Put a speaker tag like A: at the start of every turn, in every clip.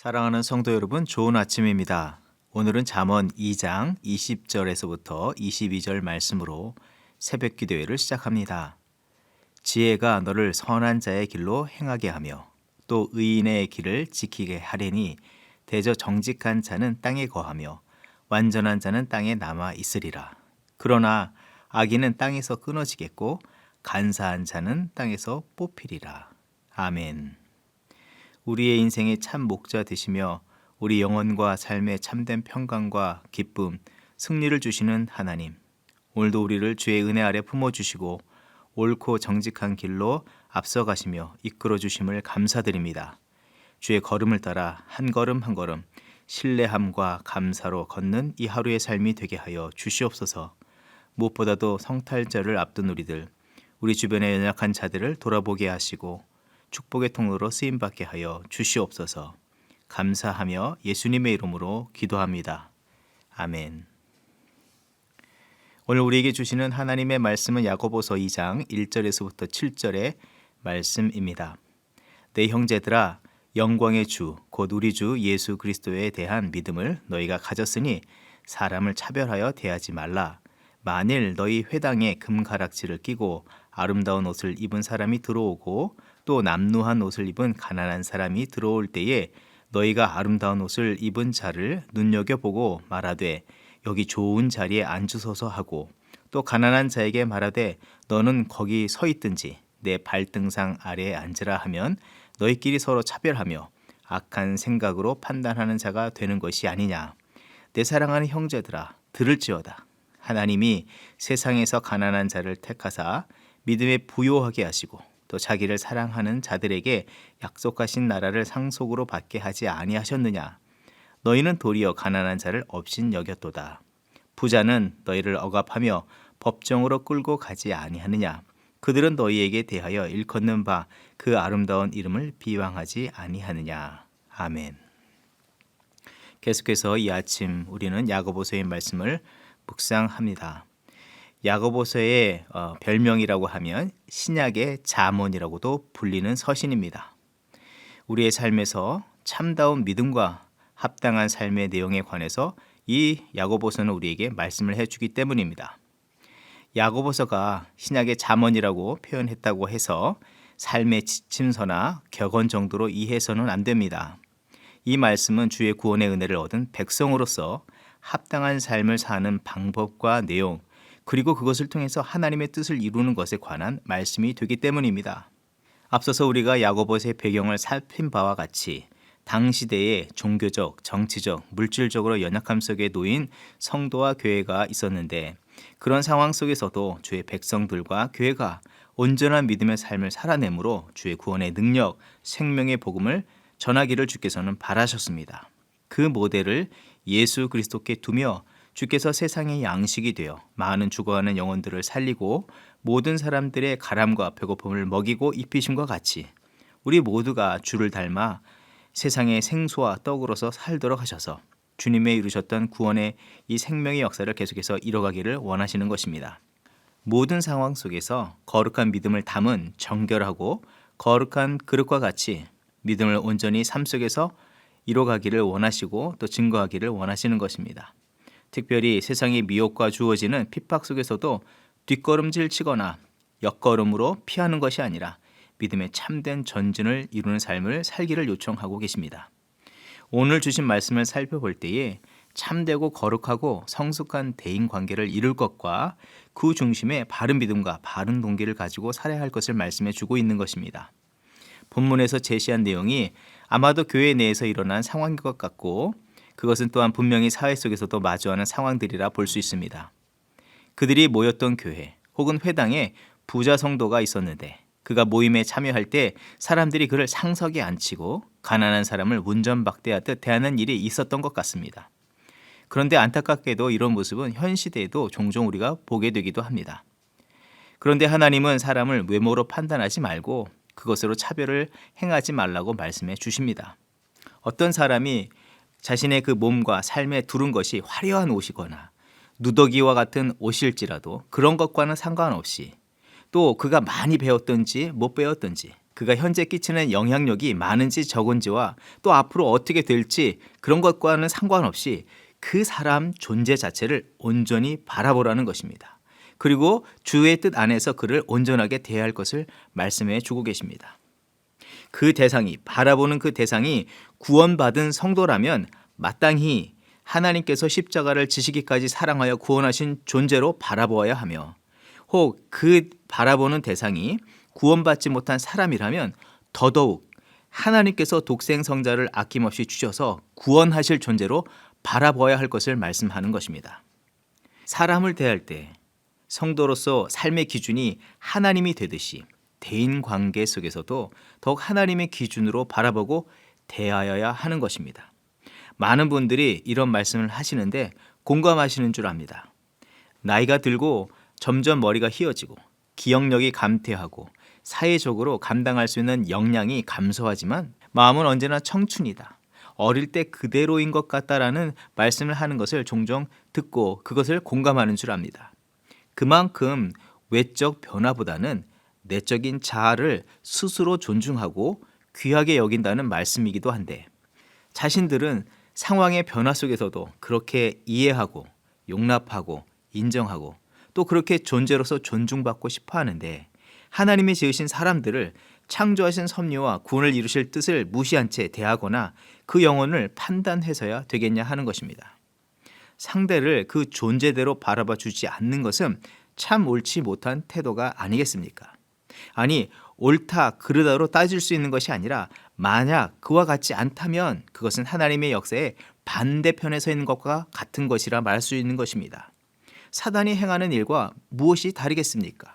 A: 사랑하는 성도 여러분, 좋은 아침입니다. 오늘은 잠언 2장 20절에서부터 22절 말씀으로 새벽 기도회를 시작합니다. 지혜가 너를 선한 자의 길로 행하게 하며 또 의인의 길을 지키게 하려니 대저 정직한 자는 땅에 거하며 완전한 자는 땅에 남아 있으리라. 그러나 악인은 땅에서 끊어지겠고 간사한 자는 땅에서 뽑히리라. 아멘. 우리의 인생의 참 목자 되시며 우리 영혼과 삶의 참된 평강과 기쁨, 승리를 주시는 하나님. 오늘도 우리를 주의 은혜 아래 품어주시고 옳고 정직한 길로 앞서가시며 이끌어 주심을 감사드립니다. 주의 걸음을 따라 한 걸음 한 걸음 신뢰함과 감사로 걷는 이 하루의 삶이 되게 하여 주시옵소서. 무엇보다도 성탄절을 앞둔 우리 주변의 연약한 자들을 돌아보게 하시고 축복의 통로로 쓰임받게 하여 주시옵소서. 감사하며 예수님의 이름으로 기도합니다. 아멘. 오늘 우리에게 주시는 하나님의 말씀은 야고보서 2장 1절에서부터 7절의 말씀입니다. 내 형제들아, 영광의 주, 곧 우리 주 예수 그리스도에 대한 믿음을 너희가 가졌으니 사람을 차별하여 대하지 말라. 만일 너희 회당에 금가락지를 끼고 아름다운 옷을 입은 사람이 들어오고 또 남루한 옷을 입은 가난한 사람이 들어올 때에 너희가 아름다운 옷을 입은 자를 눈여겨보고 말하되 여기 좋은 자리에 앉으소서 하고 또 가난한 자에게 말하되 너는 거기 서 있든지 내 발등상 아래에 앉으라 하면 너희끼리 서로 차별하며 악한 생각으로 판단하는 자가 되는 것이 아니냐. 내 사랑하는 형제들아, 들을지어다. 하나님이 세상에서 가난한 자를 택하사 믿음에 부요하게 하시고 또 자기를 사랑하는 자들에게 약속하신 나라를 상속으로 받게 하지 아니하셨느냐. 너희는 도리어 가난한 자를 업신 여겼도다. 부자는 너희를 억압하며 법정으로 끌고 가지 아니하느냐. 그들은 너희에게 대하여 일컫는 바 그 아름다운 이름을 비방하지 아니하느냐. 아멘. 계속해서 이 아침 우리는 야고보서의 말씀을 묵상합니다. 야고보서의 별명이라고 하면 신약의 잠언이라고도 불리는 서신입니다. 우리의 삶에서 참다운 믿음과 합당한 삶의 내용에 관해서 이 야고보서는 우리에게 말씀을 해주기 때문입니다. 야고보서가 신약의 잠언이라고 표현했다고 해서 삶의 지침서나 격언 정도로 이해해서는 안 됩니다. 이 말씀은 주의 구원의 은혜를 얻은 백성으로서 합당한 삶을 사는 방법과 내용, 그리고 그것을 통해서 하나님의 뜻을 이루는 것에 관한 말씀이 되기 때문입니다. 앞서서 우리가 야고보서의 배경을 살핀 바와 같이 당시대에 종교적, 정치적, 물질적으로 연약함 속에 놓인 성도와 교회가 있었는데 그런 상황 속에서도 주의 백성들과 교회가 온전한 믿음의 삶을 살아내므로 주의 구원의 능력, 생명의 복음을 전하기를 주께서는 바라셨습니다. 그 모델을 예수 그리스도께 두며 주께서 세상의 양식이 되어 많은 죽어가는 영혼들을 살리고 모든 사람들의 가람과 배고픔을 먹이고 입히심과 같이 우리 모두가 주를 닮아 세상의 생수와 떡으로서 살도록 하셔서 주님의 이루셨던 구원의 이 생명의 역사를 계속해서 이뤄가기를 원하시는 것입니다. 모든 상황 속에서 거룩한 믿음을 담은 정결하고 거룩한 그릇과 같이 믿음을 온전히 삶 속에서 이뤄가기를 원하시고 또 증거하기를 원하시는 것입니다. 특별히 세상의 미혹과 주어지는 핍박 속에서도 뒷걸음질 치거나 옆걸음으로 피하는 것이 아니라 믿음의 참된 전진을 이루는 삶을 살기를 요청하고 계십니다. 오늘 주신 말씀을 살펴볼 때에 참되고 거룩하고 성숙한 대인관계를 이룰 것과 그 중심에 바른 믿음과 바른 동기를 가지고 살아야 할 것을 말씀해 주고 있는 것입니다. 본문에서 제시한 내용이 아마도 교회 내에서 일어난 상황인 것 같고 그것은 또한 분명히 사회 속에서도 마주하는 상황들이라 볼 수 있습니다. 그들이 모였던 교회 혹은 회당에 부자 성도가 있었는데 그가 모임에 참여할 때 사람들이 그를 상석에 앉히고 가난한 사람을 운전박대하듯 대하는 일이 있었던 것 같습니다. 그런데 안타깝게도 이런 모습은 현 시대에도 종종 우리가 보게 되기도 합니다. 그런데 하나님은 사람을 외모로 판단하지 말고 그것으로 차별을 행하지 말라고 말씀해 주십니다. 어떤 사람이 자신의 그 몸과 삶에 두른 것이 화려한 옷이거나 누더기와 같은 옷일지라도 그런 것과는 상관없이 또 그가 많이 배웠든지 못 배웠든지 그가 현재 끼치는 영향력이 많은지 적은지와 또 앞으로 어떻게 될지 그런 것과는 상관없이 그 사람 존재 자체를 온전히 바라보라는 것입니다. 그리고 주의 뜻 안에서 그를 온전하게 대할 것을 말씀해 주고 계십니다. 그 대상이, 바라보는 그 대상이 구원받은 성도라면 마땅히 하나님께서 십자가를 지시기까지 사랑하여 구원하신 존재로 바라보아야 하며, 혹 그 바라보는 대상이 구원받지 못한 사람이라면 더더욱 하나님께서 독생 성자를 아낌없이 주셔서 구원하실 존재로 바라보아야 할 것을 말씀하는 것입니다. 사람을 대할 때 성도로서 삶의 기준이 하나님이 되듯이 대인 관계 속에서도 더욱 하나님의 기준으로 바라보고 대하여야 하는 것입니다. 많은 분들이 이런 말씀을 하시는데 공감하시는 줄 압니다. 나이가 들고 점점 머리가 휘어지고 기억력이 감퇴하고 사회적으로 감당할 수 있는 역량이 감소하지만 마음은 언제나 청춘이다. 어릴 때 그대로인 것 같다라는 말씀을 하는 것을 종종 듣고 그것을 공감하는 줄 압니다. 그만큼 외적 변화보다는 내적인 자아를 스스로 존중하고 귀하게 여긴다는 말씀이기도 한데, 자신들은 상황의 변화 속에서도 그렇게 이해하고 용납하고 인정하고 또 그렇게 존재로서 존중받고 싶어 하는데, 하나님이 지으신 사람들을 창조하신 섭리와 구원을 이루실 뜻을 무시한 채 대하거나 그 영혼을 판단해서야 되겠냐 하는 것입니다. 상대를 그 존재대로 바라봐 주지 않는 것은 참 옳지 못한 태도가 아니겠습니까? 아니, 옳다 그르다로 따질 수 있는 것이 아니라 만약 그와 같지 않다면 그것은 하나님의 역사에 반대편에 서 있는 것과 같은 것이라 말할 수 있는 것입니다. 사단이 행하는 일과 무엇이 다르겠습니까?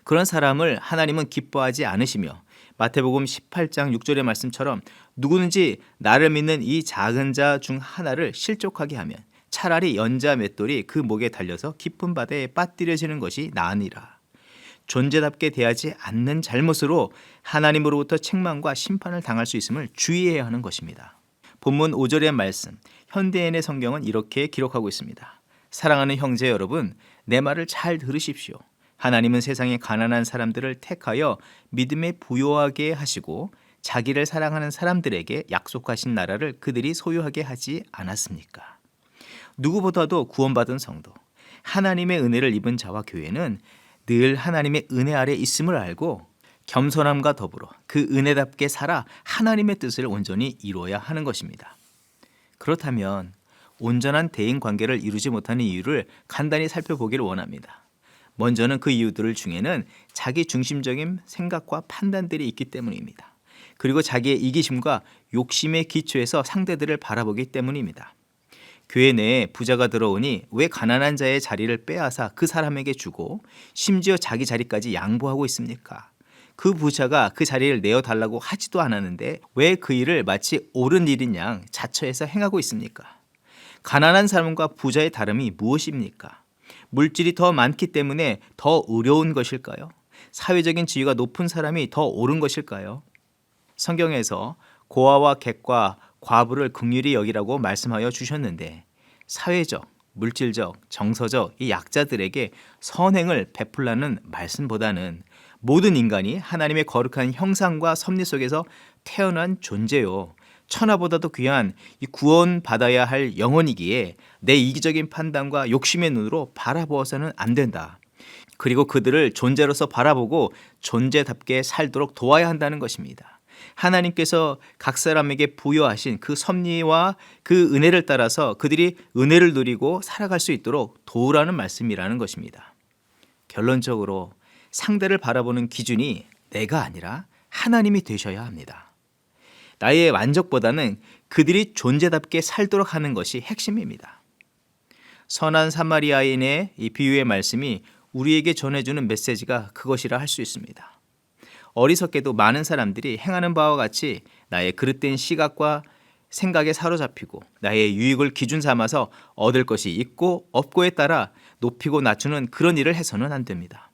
A: 그런 사람을 하나님은 기뻐하지 않으시며 마태복음 18장 6절의 말씀처럼 누구든지 나를 믿는 이 작은 자 중 하나를 실족하게 하면 차라리 연자 맷돌이 그 목에 달려서 깊은 바다에 빠뜨려지는 것이 나으니라. 존재답게 대하지 않는 잘못으로 하나님으로부터 책망과 심판을 당할 수 있음을 주의해야 하는 것입니다. 본문 5절의 말씀, 현대인의 성경은 이렇게 기록하고 있습니다. 사랑하는 형제 여러분, 내 말을 잘 들으십시오. 하나님은 세상의 가난한 사람들을 택하여 믿음에 부요하게 하시고 자기를 사랑하는 사람들에게 약속하신 나라를 그들이 소유하게 하지 않았습니까? 누구보다도 구원받은 성도, 하나님의 은혜를 입은 자와 교회는 늘 하나님의 은혜 아래 있음을 알고 겸손함과 더불어 그 은혜답게 살아 하나님의 뜻을 온전히 이루어야 하는 것입니다. 그렇다면 온전한 대인 관계를 이루지 못하는 이유를 간단히 살펴보기를 원합니다. 먼저는 그 이유들 중에는 자기 중심적인 생각과 판단들이 있기 때문입니다. 그리고 자기의 이기심과 욕심의 기초에서 상대들을 바라보기 때문입니다. 교회 내에 부자가 들어오니 왜 가난한 자의 자리를 빼앗아 그 사람에게 주고 심지어 자기 자리까지 양보하고 있습니까? 그 부자가 그 자리를 내어달라고 하지도 않았는데 왜 그 일을 마치 옳은 일인 양 자처해서 행하고 있습니까? 가난한 사람과 부자의 다름이 무엇입니까? 물질이 더 많기 때문에 더 의로운 것일까요? 사회적인 지위가 높은 사람이 더 옳은 것일까요? 성경에서 고아와 객과 과부를 긍휼히 여기라고 말씀하여 주셨는데 사회적, 물질적, 정서적 이 약자들에게 선행을 베풀라는 말씀보다는 모든 인간이 하나님의 거룩한 형상과 섭리 속에서 태어난 존재요. 천하보다도 귀한 이 구원받아야 할 영혼이기에 내 이기적인 판단과 욕심의 눈으로 바라보아서는 안 된다. 그리고 그들을 존재로서 바라보고 존재답게 살도록 도와야 한다는 것입니다. 하나님께서 각 사람에게 부여하신 그 섭리와 그 은혜를 따라서 그들이 은혜를 누리고 살아갈 수 있도록 도우라는 말씀이라는 것입니다. 결론적으로 상대를 바라보는 기준이 내가 아니라 하나님이 되셔야 합니다. 나의 만족보다는 그들이 존재답게 살도록 하는 것이 핵심입니다. 선한 사마리아인의 이 비유의 말씀이 우리에게 전해주는 메시지가 그것이라 할 수 있습니다. 어리석게도 많은 사람들이 행하는 바와 같이 나의 그릇된 시각과 생각에 사로잡히고 나의 유익을 기준 삼아서 얻을 것이 있고 없고에 따라 높이고 낮추는 그런 일을 해서는 안 됩니다.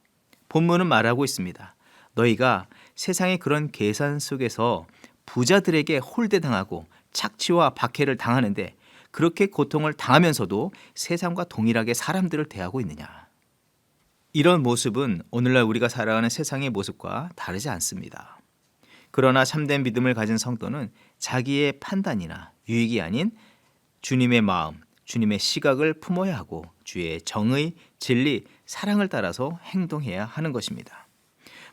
A: 본문은 말하고 있습니다. 너희가 세상의 그런 계산 속에서 부자들에게 홀대당하고 착취와 박해를 당하는데 그렇게 고통을 당하면서도 세상과 동일하게 사람들을 대하고 있느냐. 이런 모습은 오늘날 우리가 살아가는 세상의 모습과 다르지 않습니다. 그러나 참된 믿음을 가진 성도는 자기의 판단이나 유익이 아닌 주님의 마음, 주님의 시각을 품어야 하고 주의 정의, 진리, 사랑을 따라서 행동해야 하는 것입니다.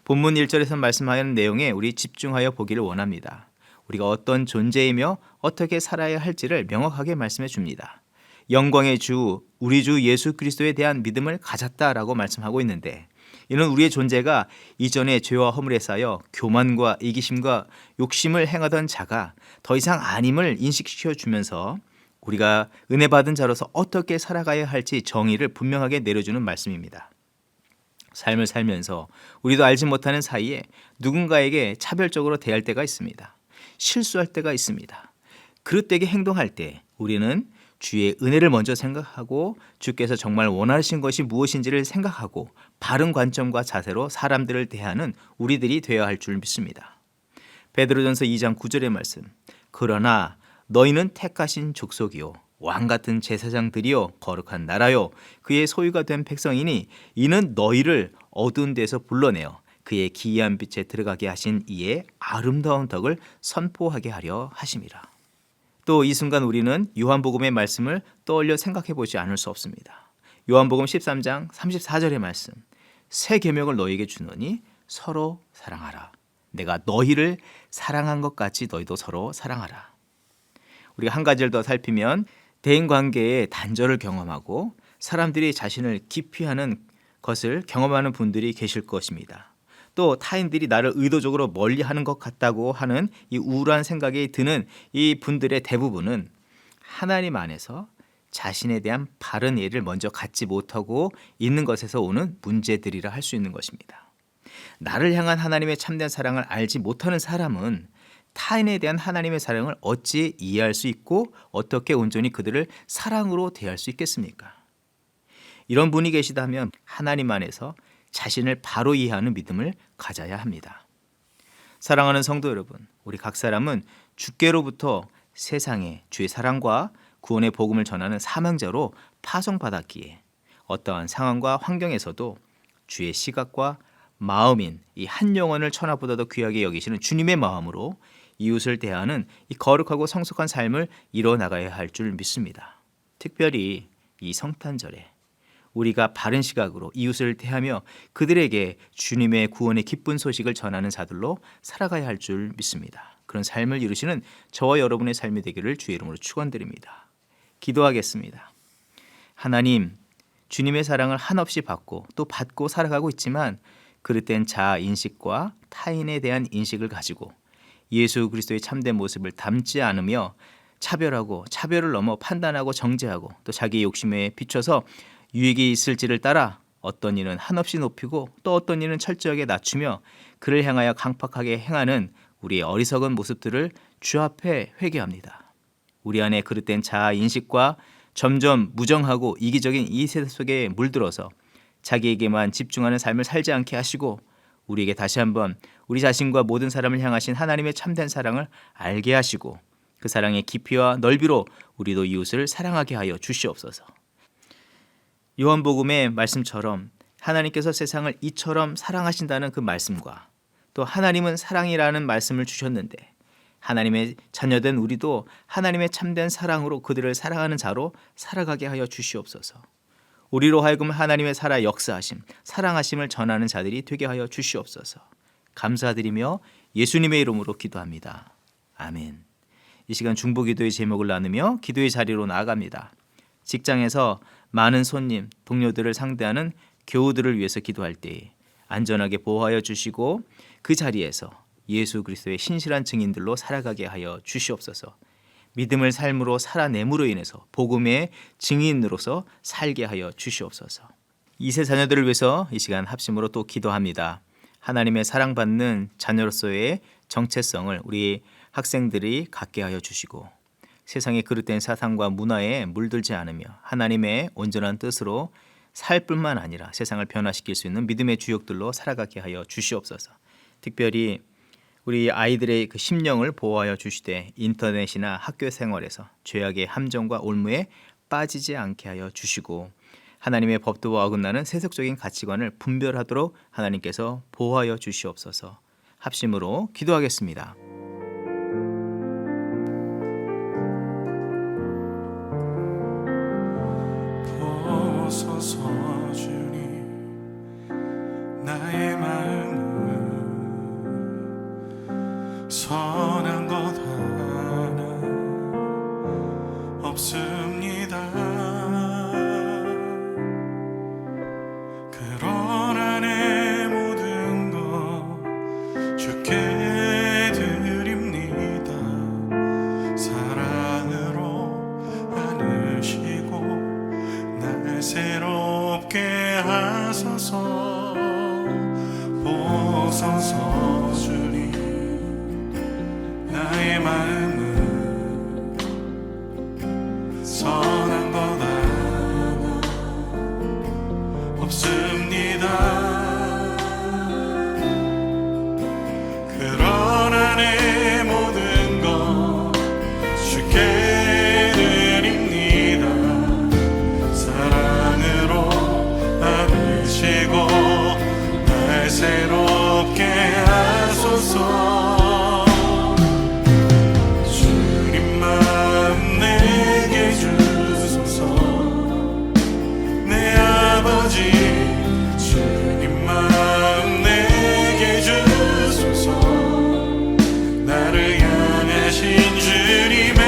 A: 본문 1절에서 말씀하는 내용에 우리 집중하여 보기를 원합니다. 우리가 어떤 존재이며 어떻게 살아야 할지를 명확하게 말씀해 줍니다. 영광의 주, 우리 주 예수 그리스도에 대한 믿음을 가졌다라고 말씀하고 있는데, 이는 우리의 존재가 이전에 죄와 허물에 쌓여 교만과 이기심과 욕심을 행하던 자가 더 이상 아님을 인식시켜 주면서 우리가 은혜 받은 자로서 어떻게 살아가야 할지 정의를 분명하게 내려주는 말씀입니다. 삶을 살면서 우리도 알지 못하는 사이에 누군가에게 차별적으로 대할 때가 있습니다. 실수할 때가 있습니다. 그릇되게 행동할 때 우리는 주의 은혜를 먼저 생각하고 주께서 정말 원하신 것이 무엇인지를 생각하고 바른 관점과 자세로 사람들을 대하는 우리들이 되어야 할 줄 믿습니다. 베드로전서 2장 9절의 말씀. 그러나 너희는 택하신 족속이요 왕같은 제사장들이요 거룩한 나라요 그의 소유가 된 백성이니 이는 너희를 어두운 데서 불러내어 그의 기이한 빛에 들어가게 하신 이의 아름다운 덕을 선포하게 하려 하심이라. 또 이 순간 우리는 요한복음의 말씀을 떠올려 생각해 보지 않을 수 없습니다. 요한복음 13장 34절의 말씀. 새 계명을 너희에게 주노니 서로 사랑하라. 내가 너희를 사랑한 것 같이 너희도 서로 사랑하라. 우리가 한 가지를 더 살피면 대인관계의 단절을 경험하고 사람들이 자신을 기피하는 것을 경험하는 분들이 계실 것입니다. 또 타인들이 나를 의도적으로 멀리하는 것 같다고 하는 이 우울한 생각이 드는 이 분들의 대부분은 하나님 안에서 자신에 대한 바른 이해를 먼저 갖지 못하고 있는 것에서 오는 문제들이라 할 수 있는 것입니다. 나를 향한 하나님의 참된 사랑을 알지 못하는 사람은 타인에 대한 하나님의 사랑을 어찌 이해할 수 있고 어떻게 온전히 그들을 사랑으로 대할 수 있겠습니까? 이런 분이 계시다면 하나님 안에서 자신을 바로 이해하는 믿음을 가져야 합니다. 사랑하는 성도 여러분, 우리 각 사람은 주께로부터 세상에 주의 사랑과 구원의 복음을 전하는 사명자로 파송받았기에 어떠한 상황과 환경에서도 주의 시각과 마음인 이 한 영혼을 천하보다도 귀하게 여기시는 주님의 마음으로 이웃을 대하는 이 거룩하고 성숙한 삶을 이뤄나가야 할 줄 믿습니다. 특별히 이 성탄절에 우리가 바른 시각으로 이웃을 대하며 그들에게 주님의 구원의 기쁜 소식을 전하는 자들로 살아가야 할 줄 믿습니다. 그런 삶을 이루시는 저와 여러분의 삶이 되기를 주의 이름으로 축원드립니다. 기도하겠습니다. 하나님, 주님의 사랑을 한없이 받고 또 받고 살아가고 있지만 그릇된 자아 인식과 타인에 대한 인식을 가지고 예수 그리스도의 참된 모습을 담지 않으며 차별하고 차별을 넘어 판단하고 정죄하고 또 자기의 욕심에 비춰서 유익이 있을지를 따라 어떤 이는 한없이 높이고 또 어떤 이는 철저하게 낮추며 그를 향하여 강팍하게 행하는 우리의 어리석은 모습들을 주 앞에 회개합니다. 우리 안에 그릇된 자아 인식과 점점 무정하고 이기적인 이 세대 속에 물들어서 자기에게만 집중하는 삶을 살지 않게 하시고 우리에게 다시 한번 우리 자신과 모든 사람을 향하신 하나님의 참된 사랑을 알게 하시고 그 사랑의 깊이와 넓이로 우리도 이웃을 사랑하게 하여 주시옵소서. 요한복음의 말씀처럼 하나님께서 세상을 이처럼 사랑하신다는 그 말씀과 또 하나님은 사랑이라는 말씀을 주셨는데 하나님의 자녀된 우리도 하나님의 참된 사랑으로 그들을 사랑하는 자로 살아가게 하여 주시옵소서. 우리로 하여금 하나님의 살아 역사하심, 사랑하심을 전하는 자들이 되게 하여 주시옵소서. 감사드리며 예수님의 이름으로 기도합니다. 아멘. 이 시간 중보기도의 제목을 나누며 기도의 자리로 나아갑니다. 직장에서 많은 손님, 동료들을 상대하는 교우들을 위해서 기도할 때에 안전하게 보호하여 주시고 그 자리에서 예수 그리스도의 신실한 증인들로 살아가게 하여 주시옵소서. 믿음을 삶으로 살아냄으로 인해서 복음의 증인으로서 살게 하여 주시옵소서. 2세 자녀들을 위해서 이 시간 합심으로 또 기도합니다. 하나님의 사랑받는 자녀로서의 정체성을 우리 학생들이 갖게 하여 주시고 세상의 그릇된 사상과 문화에 물들지 않으며 하나님의 온전한 뜻으로 살 뿐만 아니라 세상을 변화시킬 수 있는 믿음의 주역들로 살아가게 하여 주시옵소서. 특별히 우리 아이들의 그 심령을 보호하여 주시되 인터넷이나 학교 생활에서 죄악의 함정과 올무에 빠지지 않게 하여 주시고 하나님의 법도와 어긋나는 세속적인 가치관을 분별하도록 하나님께서 보호하여 주시옵소서. 합심으로 기도하겠습니다.
B: 보소서 주님, 나의 마음은 선한 것 하나 없습니다. 그러나 내 모든 것 주께 드립니다. 사랑으로 안으시고 날 새롭게 하소서. 보소서 주님, 나의 마음은 선한 것 하나 없습니다. 그러나 내 모든 것 주께 드립니다. 사랑으로 안으시고 날 새롭게 하소서. 주님 마음 내게 주소서. 내 아버지 주님 마음 내게 주소서. 나를 향하신 주님의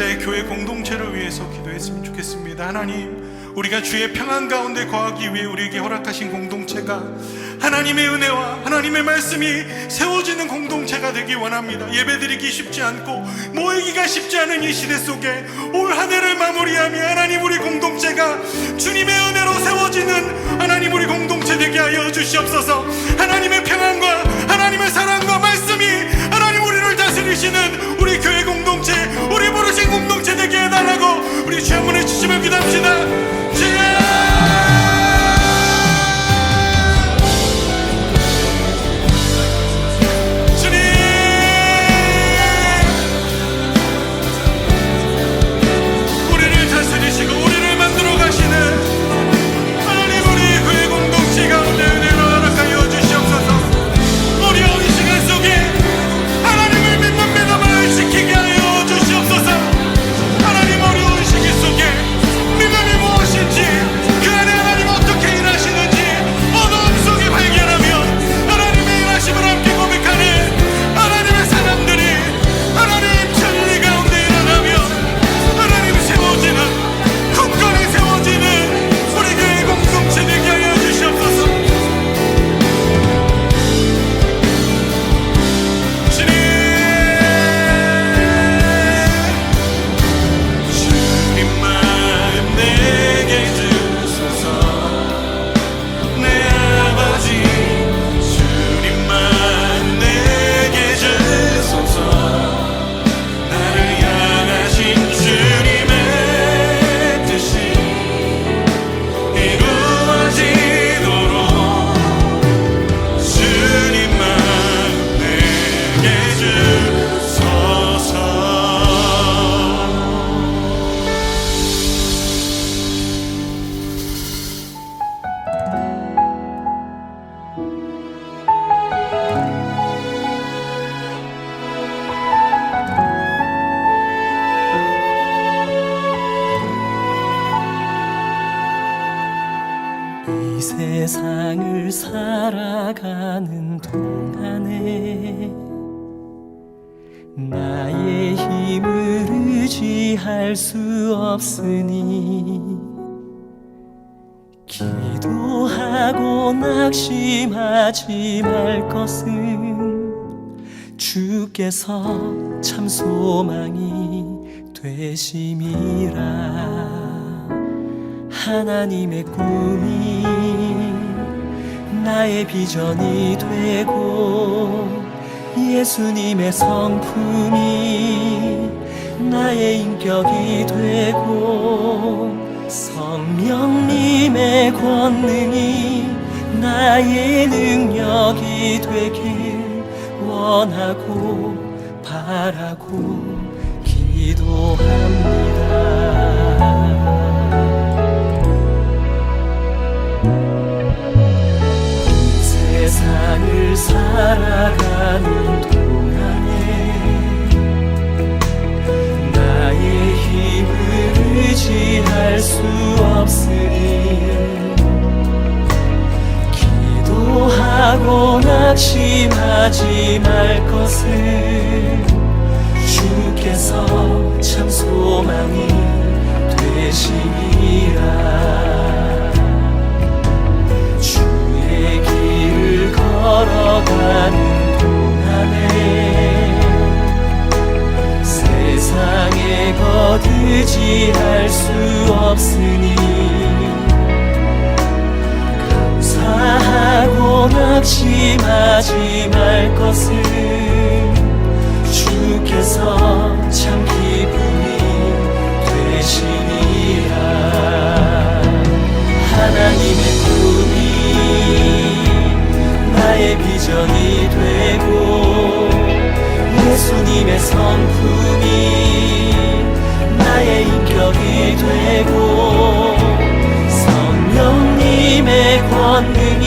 B: 각자의 교회 공동체를 위해서 기도했으면 좋겠습니다. 하나님, 우리가 주의 평안 가운데 거하기 위해 우리에게 허락하신 공동체가 하나님의 은혜와 하나님의 말씀이 세워지는 공동체가 되기 원합니다. 예배드리기 쉽지 않고 모이기가 쉽지 않은 이 시대 속에 올 한 해를 마무리하며 하나님, 우리 공동체가 주님의 은혜로 세워지는 하나님, 우리 공동체 되게 하여 주시옵소서. 하나님의 평안과 하나님의 사랑과 말씀이 하나님, 우리를 다스리시는 우리 교회 공동체, 우리 부르신 공동체 되게 해달라고 우리 주 한 분의 주심을 기도합시다. 주여!
C: 세상을 살아가는 동안에 나의 힘을 의지할 수 없으니 기도하고 낙심하지 말 것은 주께서 참 소망이 되심이라. 하나님의 꿈이 나의 비전이 되고 예수님의 성품이 나의 인격이 되고 성령님의 권능이 나의 능력이 되길 원하고 바라고 기도합니다. 세상을 살아가는 동안에 나의 힘을 의지할 수 없으니 기도하고 낙심하지 말 것을 주께서 참 소망이 되심이라. 걸어가는 동안에 세상에 거두지할 수 없으니 감사하고 낙심하지 말 것을 주께서 참 기쁨이 되시니라. 하나님의 꿈이 나의 비전이 되고 예수님의 성품이 나의 인격이 되고 성령님의 권능이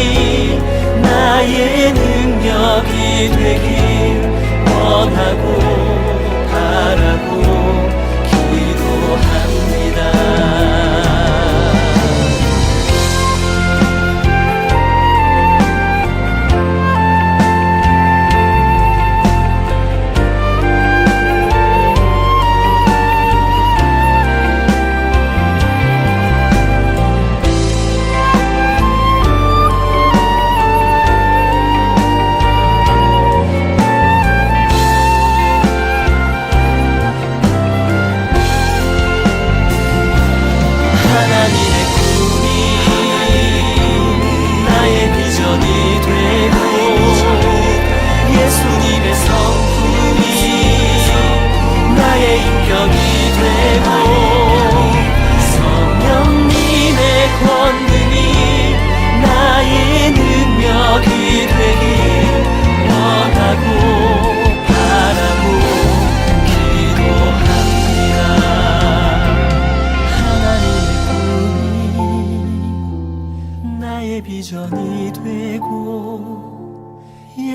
C: 나의 능력이 되길 원하고 바라고 기도합니다.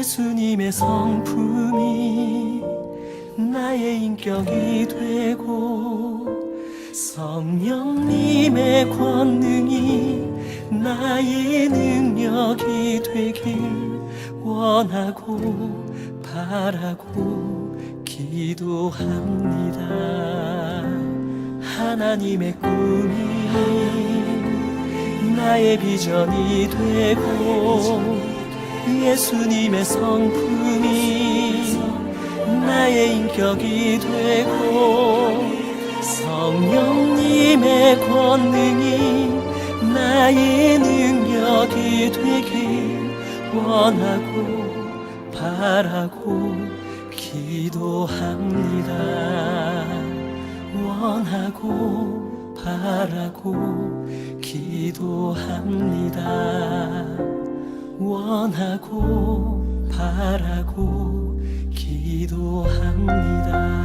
C: 예수님의 성품이 나의 인격이 되고 성령님의 권능이 나의 능력이 되길 원하고 바라고 기도합니다. 하나님의 꿈이 나의 비전이 되고 예수님의 성품이 나의 인격이 되고 성령님의 권능이 나의 능력이 되길 원하고 바라고 기도합니다. 원하고 바라고 기도합니다. 원하고 바라고 기도합니다.